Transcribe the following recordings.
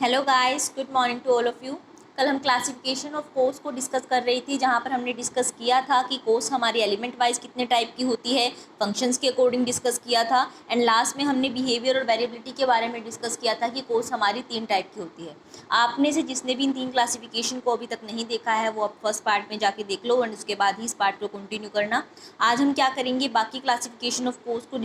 Hello guys, good morning to all of you. कल हम classification of course को discuss कर रही थी, जहाँ पर हमने डिस्कस किया था कि कोर्स हमारी एलिमेंट वाइज कितने टाइप की होती है, फंक्शंस के अकॉर्डिंग डिस्कस किया था। एंड लास्ट में हमने बिहेवियर और वेरिएबिलिटी के बारे में डिस्कस किया था कि कोर्स हमारी 3 टाइप की होती है। आपने से जिसने भी इन 3 क्लासिफिकेशन को अभी तक नहीं देखा है वो अब फर्स्ट पार्ट में जाके देख लो एंड उसके बाद ही इस पार्ट को कंटिन्यू करना। आज हम क्या करेंगे, बाकी क्लासिफिकेशन ऑफ कोर्स को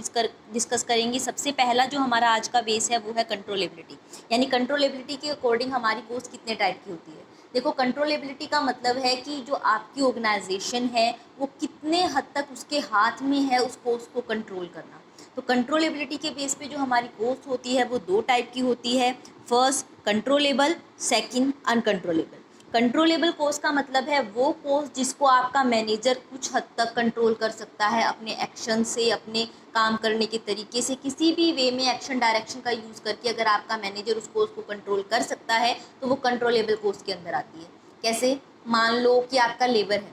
डिस्कस करेंगे। सबसे पहला जो हमारा आज का बेस है वो है कंट्रोलेबिलिटी, यानी कंट्रोलेबिलिटी के अकॉर्डिंग हमारी कोर्स कितने टाइप की होती है। देखो, कंट्रोलेबिलिटी का मतलब है कि जो आपकी ऑर्गेनाइजेशन है वो कितने हद तक उसके हाथ में है उस कोर्स को कंट्रोल करना। तो कंट्रोलेबिलिटी के बेस पे जो हमारी कोर्स होती है वो 2 टाइप की होती है। First controllable, second uncontrollable. Controllable course का मतलब है वो कोर्स जिसको आपका मैनेजर कुछ हद तक कंट्रोल कर सकता है अपने एक्शन से, अपने काम करने के तरीके से, किसी भी वे में एक्शन डायरेक्शन का यूज़ करके अगर आपका मैनेजर उस कोर्स को कंट्रोल कर सकता है तो वो कंट्रोलेबल कोर्स के अंदर आती है। कैसे? मान लो कि आपका लेबर है,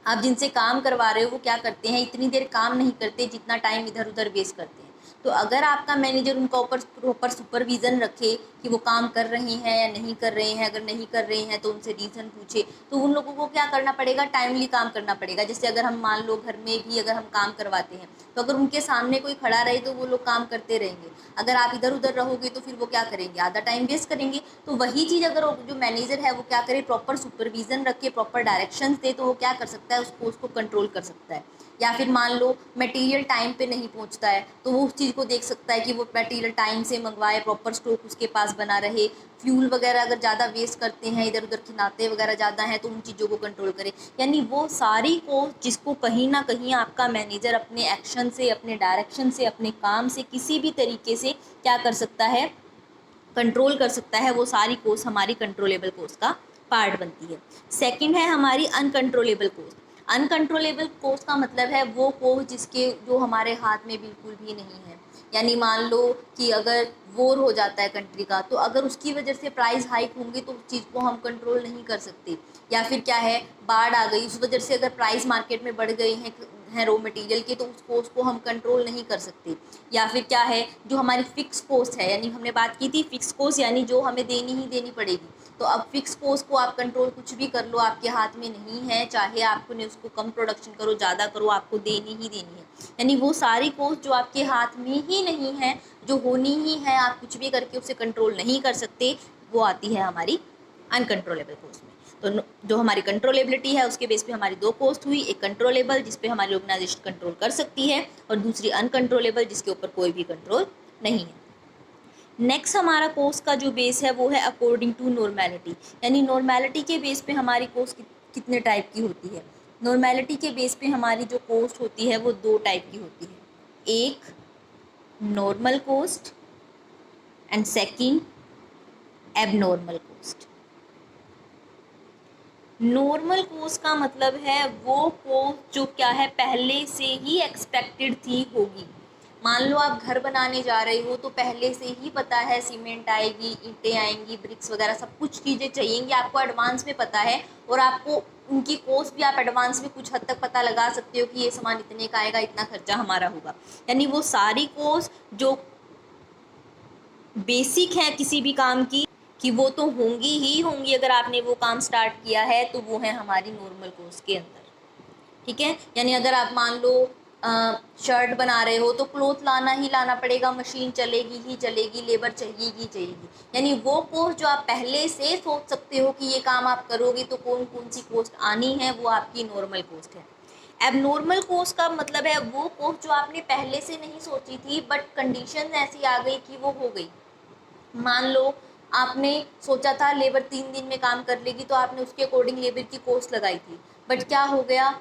आप जिनसे काम करवा रहे हो वो क्या करते हैं, इतनी देर काम नहीं करते जितना टाइम इधर उधर वेस्ट करते हैं। तो अगर आपका मैनेजर उनका ऊपर प्रॉपर सुपरविज़न रखे कि वो काम कर रहे हैं या नहीं कर रहे हैं, अगर नहीं कर रहे हैं तो उनसे रीज़न पूछे, तो उन लोगों को क्या करना पड़ेगा, टाइमली काम करना पड़ेगा। जैसे अगर हम मान लो घर में भी अगर हम काम करवाते हैं तो अगर उनके सामने कोई खड़ा रहे तो वो लोग काम करते रहेंगे। अगर आप इधर उधर रहोगे तो फिर वो क्या करेंगे, आधा टाइम वेस्ट करेंगे। तो वही चीज़ अगर जो मैनेजर है वो क्या करे, प्रॉपर सुपरविज़न रखे, प्रॉपर डायरेक्शंस दे, तो वो क्या कर सकता है, उसको उसको कंट्रोल कर सकता है। या फिर मान लो मटेरियल टाइम पे नहीं पहुंचता है तो वो उस चीज़ को देख सकता है कि वो मटेरियल टाइम से मंगवाए, प्रॉपर स्टॉक उसके पास बना रहे। फ्यूल वगैरह अगर ज़्यादा वेस्ट करते हैं, इधर उधर खिलाते वगैरह ज़्यादा हैं, तो उन चीज़ों को कंट्रोल करे। यानी वो सारी को जिसको कहीं ना कहीं आपका मैनेजर अपने एक्शन से, अपने डायरेक्शन से, अपने काम से किसी भी तरीके से क्या कर सकता है, कंट्रोल कर सकता है, वो सारी कोर्स हमारी कंट्रोलेबल कोर्स का पार्ट बनती है। सेकंड है हमारी अनकंट्रोलेबल कोर्स। अनकंट्रोलेबल कोर्स का मतलब है वो कोर्स जिसके जो हमारे हाथ में बिल्कुल भी नहीं है। यानी मान लो कि अगर वॉर हो जाता है कंट्री का, तो अगर उसकी वजह से प्राइस हाइक होंगे तो उस चीज़ को हम कंट्रोल नहीं कर सकते। या फिर क्या है, बाढ़ आ गई, उस वजह से अगर प्राइस मार्केट में बढ़ गए हैं रॉ मटेरियल के, तो उस कोस्ट को हम कंट्रोल नहीं कर सकते। या फिर क्या है, जो हमारी फिक्स कोस्ट है, यानी हमने बात की थी फिक्स कोस्ट यानी जो हमें देनी ही देनी पड़ेगी। तो अब फिक्स कोस्ट को आप कंट्रोल कुछ भी कर लो, आपके हाथ में नहीं है। चाहे आपने उसको कम प्रोडक्शन करो, ज़्यादा करो, आपको देनी ही देनी है। यानी वो सारी कोस्ट जो आपके हाथ में ही नहीं है, जो होनी ही है, आप कुछ भी करके उसे कंट्रोल नहीं कर सकते, वो आती है हमारी अनकंट्रोलेबल कोस्ट में। तो जो हमारी कंट्रोलेबिलिटी है उसके बेस पे हमारी 2 कोस्ट हुई, एक कंट्रोलेबल जिस पे हमारी ऑर्गेनाइजेशन कंट्रोल कर सकती है, और दूसरी अनकंट्रोलेबल जिसके ऊपर कोई भी कंट्रोल नहीं है। नेक्स्ट हमारा कोर्स का जो बेस है वो है अकॉर्डिंग टू नॉर्मेलिटी, यानी नॉर्मेलिटी के बेस पे हमारी कोर्स कितने टाइप की होती है। नॉर्मेलिटी के बेस पे हमारी जो कोस्ट होती है वो 2 टाइप की होती है। एक normal cost and second abnormal cost. Normal course का मतलब है वो कोर्स जो क्या है, पहले से ही एक्सपेक्टेड थी होगी। मान लो आप घर बनाने जा रहे हो तो पहले से ही पता है सीमेंट आएगी, ईंटें आएंगी, ब्रिक्स वगैरह सब कुछ चीज़ें चाहिएंगी, आपको एडवांस में पता है। और आपको उनकी कॉस्ट भी आप एडवांस में कुछ हद तक पता लगा सकते हो कि ये सामान इतने का आएगा, इतना खर्चा हमारा होगा। यानी वो सारी कॉस्ट जो बेसिक है किसी भी काम की, कि वो तो होंगी ही होंगी अगर आपने वो काम स्टार्ट किया है, तो वो है हमारी नॉर्मल कोर्स के अंदर। ठीक है, यानी अगर आप मान लो शर्ट बना रहे हो तो क्लोथ लाना ही लाना पड़ेगा, मशीन चलेगी ही चलेगी, लेबर चाहिए ही चाहिएगी। यानी वो कोर्स जो आप पहले से सोच सकते हो कि ये काम आप करोगे तो कौन कौन सी कोस्ट आनी है, वो आपकी नॉर्मल कोस्ट है। एबनॉर्मल कोस्ट का मतलब है वो कोस्ट जो आपने पहले से नहीं सोची थी बट कंडीशन ऐसी आ गई कि वो हो गई। मान लो आपने सोचा था लेबर 3 दिन में काम कर लेगी, तो आपने उसके अकॉर्डिंग लेबर की कॉस्ट लगाई थी, बट क्या हो गया,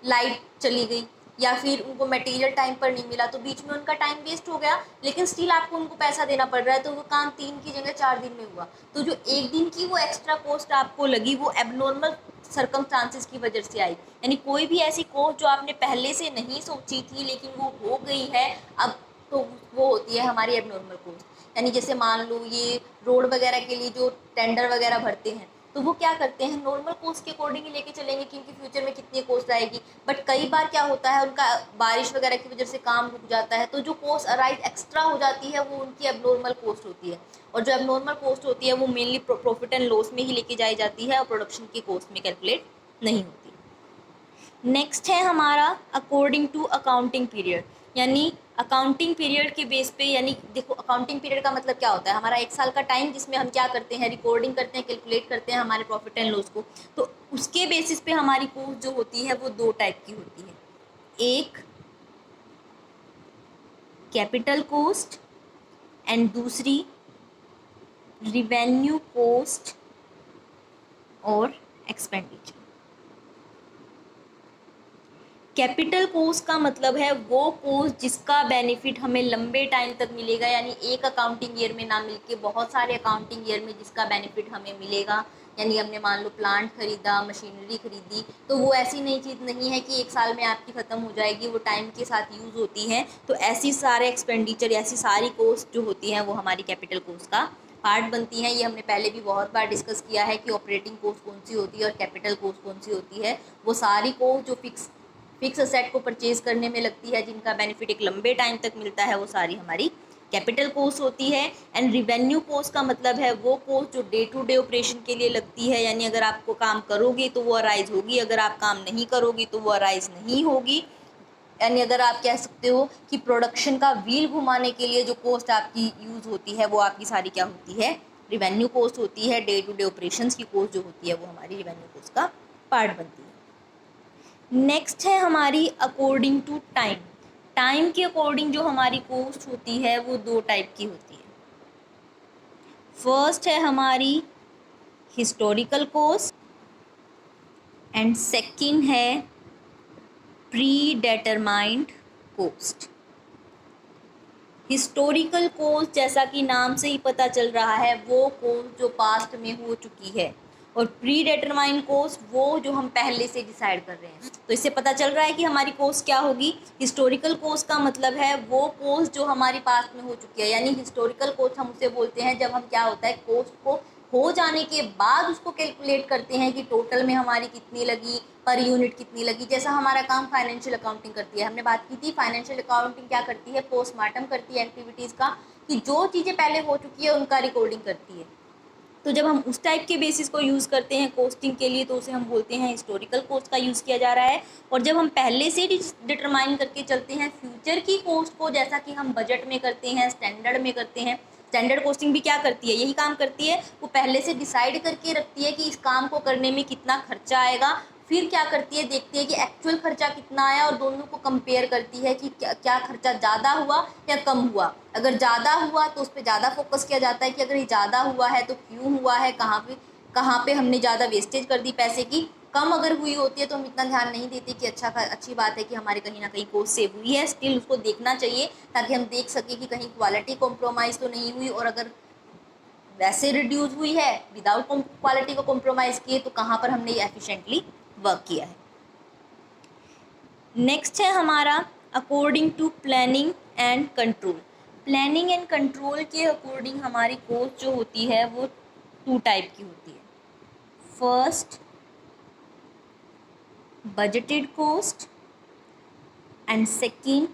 लाइट चली गई या फिर उनको मटेरियल टाइम पर नहीं मिला, तो बीच में उनका टाइम वेस्ट हो गया, लेकिन स्टिल आपको उनको पैसा देना पड़ रहा है, तो वो काम 3 की जगह 4 दिन में हुआ। तो जो 1 दिन की वो एक्स्ट्रा कॉस्ट आपको लगी वो एबनॉर्मल सर्कमस्टांसिस की वजह से आई। यानी कोई भी ऐसी कॉस्ट जो आपने पहले से नहीं सोची थी लेकिन वो हो गई है अब, तो वो होती है हमारी एबनॉर्मल कॉस्ट। यानी जैसे मान लो ये रोड वगैरह के लिए जो टेंडर वगैरह भरते हैं, तो वो क्या करते हैं, नॉर्मल कोस्ट के अकॉर्डिंग ही लेके चलेंगे कि इनकी फ्यूचर में कितनी कोस्ट आएगी। बट कई बार क्या होता है, उनका बारिश वगैरह की वजह से काम रुक जाता है, तो जो कोस्ट अराइज एक्स्ट्रा हो जाती है वो उनकी एबनॉर्मल कोस्ट होती है। और जो एबनॉर्मल कॉस्ट होती है वो मेनली प्रॉफिट एंड लॉस में ही लेके जाई जाती है और प्रोडक्शन की कॉस्ट में कैलकुलेट नहीं होती। नेक्स्ट है हमारा अकॉर्डिंग टू अकाउंटिंग पीरियड, यानी अकाउंटिंग पीरियड के बेस पे, यानी देखो अकाउंटिंग पीरियड का मतलब क्या होता है, हमारा 1 साल का टाइम जिसमें हम क्या करते हैं, रिकॉर्डिंग करते हैं, कैलकुलेट करते हैं हमारे प्रॉफिट एंड लॉस को। तो उसके बेसिस पे हमारी कॉस्ट जो होती है वो 2 टाइप की होती है, एक कैपिटल कॉस्ट एंड दूसरी रिवेन्यू कॉस्ट और एक्सपेंडिचर। कैपिटल कॉस्ट का मतलब है वो कॉस्ट जिसका बेनिफिट हमें लंबे टाइम तक मिलेगा, यानी एक अकाउंटिंग ईयर में ना मिलके बहुत सारे अकाउंटिंग ईयर में जिसका बेनिफिट हमें मिलेगा। यानी हमने मान लो प्लांट खरीदा, मशीनरी खरीदी, तो वो ऐसी नई चीज़ नहीं है कि 1 साल में आपकी ख़त्म हो जाएगी, वो टाइम के साथ यूज़ होती है। तो ऐसी सारे एक्सपेंडिचर, ऐसी सारी कॉस्ट जो होती हैं वो हमारी कैपिटल कॉस्ट का पार्ट बनती हैं। ये हमने पहले भी बहुत बार डिस्कस किया है कि ऑपरेटिंग कॉस्ट कौन सी होती है और कैपिटल कॉस्ट कौन सी होती है। वो सारी कॉस्ट जो फिक्स असेट को परचेज करने में लगती है, जिनका बेनिफिट एक लंबे टाइम तक मिलता है, वो सारी हमारी कैपिटल कॉस्ट होती है। एंड रिवेन्यू कॉस्ट का मतलब है वो कॉस्ट जो डे टू डे ऑपरेशन के लिए लगती है, यानी अगर आपको काम करोगे तो वो अराइज होगी, अगर आप काम नहीं करोगी तो वो अराइज नहीं होगी। यानी अगर आप कह सकते हो कि प्रोडक्शन का व्हील घुमाने के लिए जो कॉस्ट आपकी यूज़ होती है वो आपकी सारी क्या होती है, रिवेन्यू कॉस्ट होती है। डे टू डे ऑपरेशंस की कॉस्ट जो होती है वो हमारी रिवेन्यू कॉस्ट का पार्ट बनती है। नेक्स्ट है हमारी अकॉर्डिंग टू टाइम। टाइम के अकॉर्डिंग जो हमारी कॉस्ट होती है वो 2 टाइप की होती है। फर्स्ट है हमारी हिस्टोरिकल कॉस्ट एंड सेकंड है pre determined cost. Historical cost जैसा कि नाम से ही पता चल रहा है वो कॉस्ट जो पास्ट में हो चुकी है, और प्री डिटरमाइंड कॉस्ट वो जो हम पहले से डिसाइड कर रहे हैं। तो इससे पता चल रहा है कि हमारी कॉस्ट क्या होगी। हिस्टोरिकल कॉस्ट का मतलब है वो कॉस्ट जो हमारी पास्ट में हो चुकी है, यानी हिस्टोरिकल कॉस्ट हम उसे बोलते हैं जब हम क्या होता है कॉस्ट को हो जाने के बाद उसको कैलकुलेट करते हैं कि टोटल में हमारी कितनी लगी, पर यूनिट कितनी लगी। जैसा हमारा काम फाइनेंशियल अकाउंटिंग करती है, हमने बात की थी फाइनेंशियल अकाउंटिंग क्या करती है, पोस्टमार्टम करती है एक्टिविटीज़ का, कि जो चीज़ें पहले हो चुकी है उनका रिकॉर्डिंग करती है। तो जब हम उस टाइप के बेसिस को यूज़ करते हैं कोस्टिंग के लिए तो उसे हम बोलते हैं हिस्टोरिकल कॉस्ट का यूज़ किया जा रहा है। और जब हम पहले से डिटरमाइन करके चलते हैं फ्यूचर की कॉस्ट को, जैसा कि हम बजट में करते हैं, स्टैंडर्ड में करते हैं, स्टैंडर्ड कॉस्टिंग भी क्या करती है, यही काम करती है, वो पहले से डिसाइड करके रखती है कि इस काम को करने में कितना खर्चा आएगा। फिर क्या करती है, देखती है कि एक्चुअल खर्चा कितना आया और दोनों को कंपेयर करती है कि क्या खर्चा ज़्यादा हुआ या कम हुआ। अगर ज़्यादा हुआ तो उस पर ज़्यादा फोकस किया जाता है कि अगर ये ज़्यादा हुआ है तो क्यों हुआ है, कहाँ पे हमने ज़्यादा वेस्टेज कर दी पैसे की। कम अगर हुई होती है तो हम इतना ध्यान नहीं देते कि अच्छी बात है कि हमारे कहीं ना कहीं कॉस्ट सेव हुई है। स्टिल उसको देखना चाहिए ताकि हम देख सकें कि कहीं क्वालिटी कॉम्प्रोमाइज़ तो नहीं हुई, और अगर वैसे रिड्यूस हुई है विदाउट क्वालिटी को कॉम्प्रोमाइज़ किए तो कहाँ पर हमने ये एफिशिएंटली वर्क किया है। नेक्स्ट है हमारा according to planning and control. Planning and control के अकॉर्डिंग हमारी कॉस्ट जो होती है वो 2 टाइप की होती है। First budgeted cost and second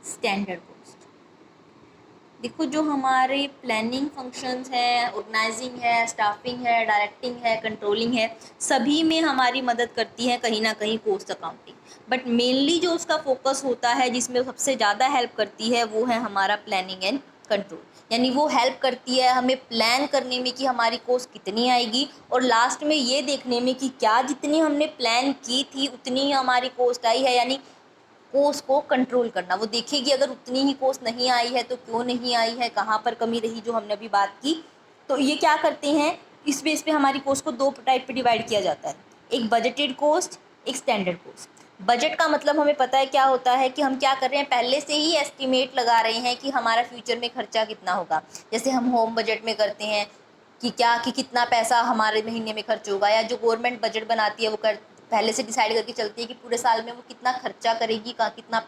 standard cost. देखो जो हमारे प्लानिंग फंक्शंस हैं, ऑर्गेनाइजिंग है, स्टाफिंग है, डायरेक्टिंग है, कंट्रोलिंग है, सभी में हमारी मदद करती है कहीं ना कहीं कॉस्ट अकाउंटिंग। बट मेनली जो उसका फोकस होता है, जिसमें सबसे ज़्यादा हेल्प करती है, वो है हमारा प्लानिंग एंड कंट्रोल। यानी वो हेल्प करती है हमें प्लान करने में कि हमारी कॉस्ट कितनी आएगी, और लास्ट में ये देखने में कि क्या जितनी हमने प्लान की थी उतनी ही हमारी कॉस्ट आई है। यानी कॉस्ट को कंट्रोल करना, वो देखेगी अगर उतनी ही कॉस्ट नहीं आई है तो क्यों नहीं आई है, कहाँ पर कमी रही, जो हमने अभी बात की। तो ये क्या करते हैं, इस बेस पे हमारी कॉस्ट को 2 टाइप पे डिवाइड किया जाता है, एक बजटेड कॉस्ट, एक स्टैंडर्ड कॉस्ट। बजट का मतलब हमें पता है क्या होता है कि हम क्या कर रहे हैं, पहले से ही एस्टिमेट लगा रहे हैं कि हमारा फ्यूचर में खर्चा कितना होगा। जैसे हम होम बजट में करते हैं कि कितना पैसा हमारे महीने में खर्च होगा, या जो गवर्नमेंट बजट बनाती है वो पहले से डिसाइड करके चलती है कि पूरे साल में वो कितना खर्चा करेगी, कितना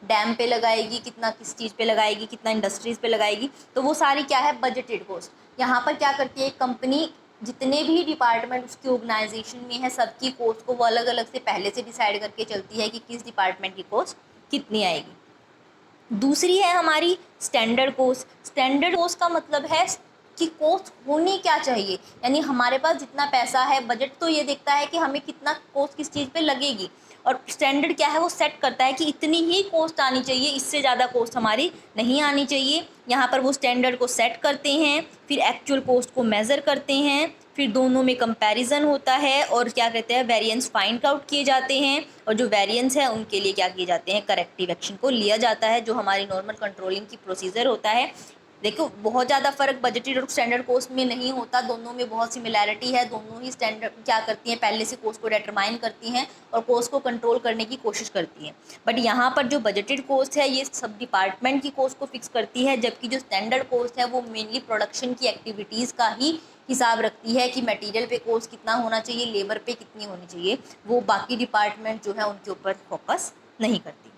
डैम पे लगाएगी, कितना किस चीज़ पे लगाएगी, कितना इंडस्ट्रीज़ पे लगाएगी। तो वो सारी क्या है, बजटेड कॉस्ट। यहाँ पर क्या करती है कंपनी, जितने भी डिपार्टमेंट उसकी ऑर्गेनाइजेशन में है सबकी कॉस्ट को वो अलग अलग से पहले से डिसाइड करके चलती है कि किस डिपार्टमेंट की कॉस्ट कितनी आएगी। दूसरी है हमारी स्टैंडर्ड कॉस्ट। स्टैंडर्ड कॉस्ट का मतलब है उसकी कॉस्ट होनी क्या चाहिए, यानी हमारे पास जितना पैसा है, बजट तो ये देखता है कि हमें कितना कॉस्ट किस चीज़ पे लगेगी, और स्टैंडर्ड क्या है वो सेट करता है कि इतनी ही कॉस्ट आनी चाहिए, इससे ज़्यादा कॉस्ट हमारी नहीं आनी चाहिए। यहाँ पर वो स्टैंडर्ड को सेट करते हैं, फिर एक्चुअल कॉस्ट को मेज़र करते हैं, फिर दोनों में कंपैरिजन होता है और क्या कहते हैं वेरिएंस फाइंड आउट किए जाते हैं, और जो वेरिएंस है उनके लिए क्या किए जाते हैं, करेक्टिव एक्शन को लिया जाता है, जो हमारी नॉर्मल कंट्रोलिंग की प्रोसीजर होता है। देखो बहुत ज़्यादा फ़र्क बजटेड और स्टैंडर्ड कॉस्ट में नहीं होता, दोनों में बहुत सिमिलैरिटी है। दोनों ही स्टैंडर्ड क्या करती हैं, पहले से कॉस्ट को डिटरमाइन करती हैं और कॉस्ट को कंट्रोल करने की कोशिश करती हैं। बट यहाँ पर जो बजटेड कॉस्ट है ये सब डिपार्टमेंट की कॉस्ट को फिक्स करती है, जबकि जो स्टैंडर्ड कॉस्ट है वो मेनली प्रोडक्शन की एक्टिविटीज़ का ही हिसाब रखती है कि मटेरियल पे कॉस्ट कितना होना चाहिए, लेबर पे कितनी होनी चाहिए। वो बाकी डिपार्टमेंट जो है उनके ऊपर फोकस नहीं करती।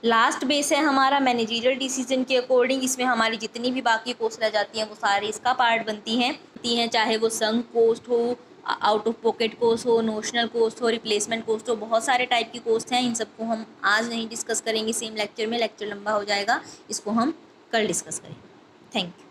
लास्ट बेस है हमारा मैनेजरियल डिसीजन के अकॉर्डिंग, इसमें हमारी जितनी भी बाकी कॉस्ट रह जाती हैं वो सारी इसका पार्ट बनती हैं, चाहे वो संक कॉस्ट हो, आउट ऑफ पॉकेट कॉस्ट हो, नोशनल कॉस्ट हो, रिप्लेसमेंट कॉस्ट हो, बहुत सारे टाइप की कॉस्ट हैं। इन सबको हम आज नहीं डिस्कस करेंगे सेम लेक्चर में, लेक्चर लंबा हो जाएगा, इसको हम कल डिस्कस करेंगे। Thank you.